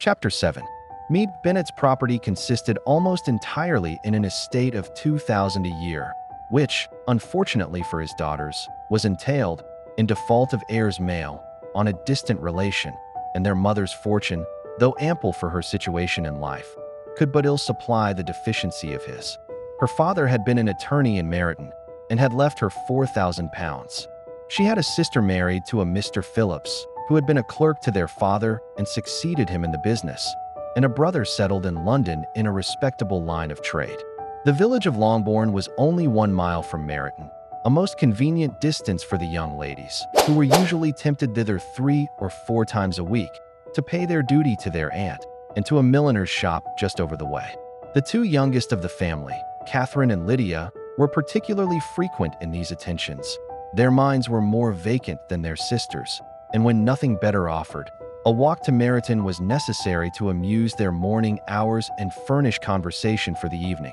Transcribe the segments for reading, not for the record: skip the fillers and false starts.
Chapter 7. Mead Bennett's property consisted almost entirely in an estate of $2,000 a year, which, unfortunately for his daughters, was entailed, in default of heirs male, on a distant relation, and their mother's fortune, though ample for her situation in life, could but ill supply the deficiency of his. Her father had been an attorney in Meryton, and had left her £4,000. She had a sister married to a Mr. Phillips, who had been a clerk to their father and succeeded him in the business, and a brother settled in London in a respectable line of trade. The village of Longbourn was only 1 mile from Meryton, a most convenient distance for the young ladies, who were usually tempted thither 3 or 4 times a week to pay their duty to their aunt and to a milliner's shop just over the way. The 2 youngest of the family, Catherine and Lydia, were particularly frequent in these attentions. Their minds were more vacant than their sisters', and when nothing better offered, a walk to Meryton was necessary to amuse their morning hours and furnish conversation for the evening.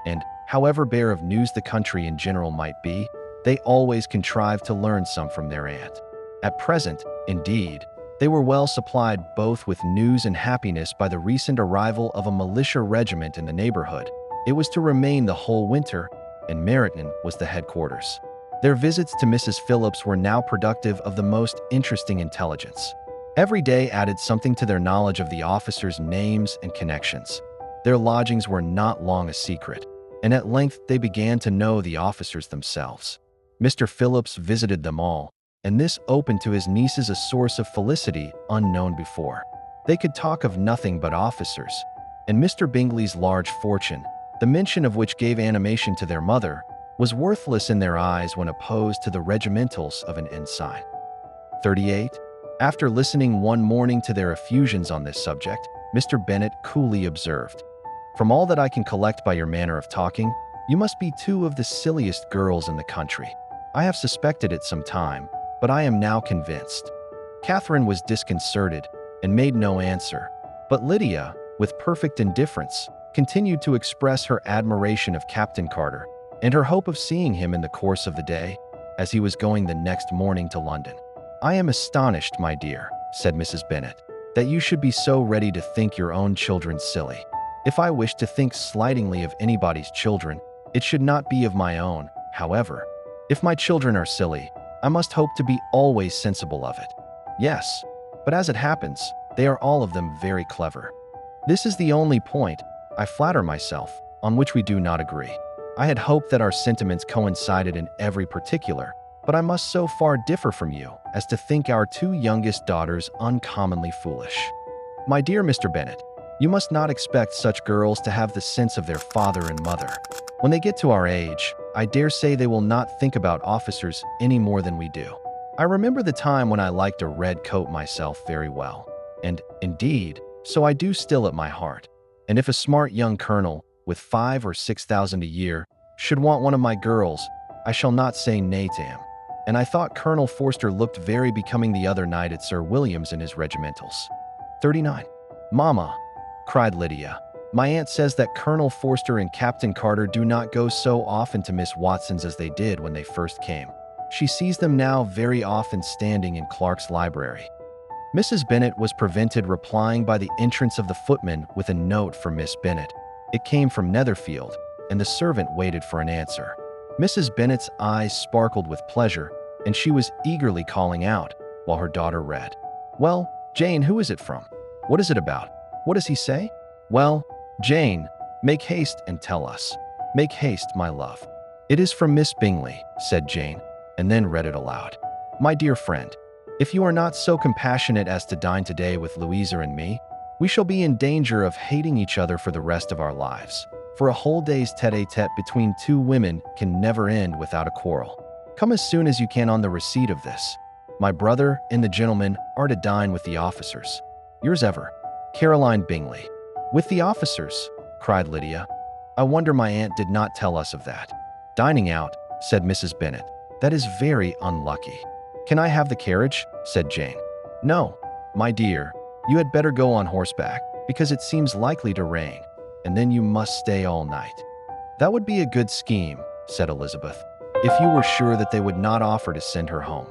And, however bare of news the country in general might be, they always contrived to learn some from their aunt. At present, indeed, they were well supplied both with news and happiness by the recent arrival of a militia regiment in the neighborhood. It was to remain the whole winter, and Meryton was the headquarters. Their visits to Mrs. Phillips were now productive of the most interesting intelligence. Every day added something to their knowledge of the officers' names and connections. Their lodgings were not long a secret, and at length they began to know the officers themselves. Mr. Phillips visited them all, and this opened to his nieces a source of felicity unknown before. They could talk of nothing but officers, and Mr. Bingley's large fortune, the mention of which gave animation to their mother, was worthless in their eyes when opposed to the regimentals of an ensign. 38. After listening one morning to their effusions on this subject, Mr. Bennet coolly observed, "From all that I can collect by your manner of talking, you must be 2 of the silliest girls in the country. I have suspected it some time, but I am now convinced." Catherine was disconcerted and made no answer, but Lydia, with perfect indifference, continued to express her admiration of Captain Carter and her hope of seeing him in the course of the day, as he was going the next morning to London. "I am astonished, my dear," said Mrs. Bennet, "that you should be so ready to think your own children silly. If I wish to think slightingly of anybody's children, it should not be of my own, however. If my children are silly, I must hope to be always sensible of it. Yes, but as it happens, they are all of them very clever. This is the only point, I flatter myself, on which we do not agree. I had hoped that our sentiments coincided in every particular, but I must so far differ from you as to think our 2 youngest daughters uncommonly foolish. My dear Mr. Bennet, you must not expect such girls to have the sense of their father and mother. When they get to our age, I dare say they will not think about officers any more than we do. I remember the time when I liked a red coat myself very well, and, indeed, so I do still at my heart. And if a smart young colonel, with 5,000 or 6,000 a year, should want one of my girls, I shall not say nay to him. And I thought Colonel Forster looked very becoming the other night at Sir William's in his regimentals." 39. "Mamma," cried Lydia, "my aunt says that Colonel Forster and Captain Carter do not go so often to Miss Watson's as they did when they first came. She sees them now very often standing in Clark's library." Mrs. Bennet was prevented replying by the entrance of the footman with a note for Miss Bennet. It came from Netherfield, and the servant waited for an answer. Mrs. Bennet's eyes sparkled with pleasure, and she was eagerly calling out, while her daughter read, "Well, Jane, who is it from? What is it about? What does he say? Well, Jane, make haste and tell us. Make haste, my love." "It is from Miss Bingley," said Jane, and then read it aloud. "My dear friend, if you are not so compassionate as to dine today with Louisa and me, we shall be in danger of hating each other for the rest of our lives, for a whole day's tete-a-tete between 2 women can never end without a quarrel. Come as soon as you can on the receipt of this. My brother and the gentleman are to dine with the officers. Yours ever, Caroline Bingley." "With the officers?" cried Lydia. "I wonder my aunt did not tell us of that." "Dining out," said Mrs. Bennet. "That is very unlucky." "Can I have the carriage?" said Jane. "No, my dear, you had better go on horseback, because it seems likely to rain, and then you must stay all night." "That would be a good scheme," said Elizabeth, "if you were sure that they would not offer to send her home."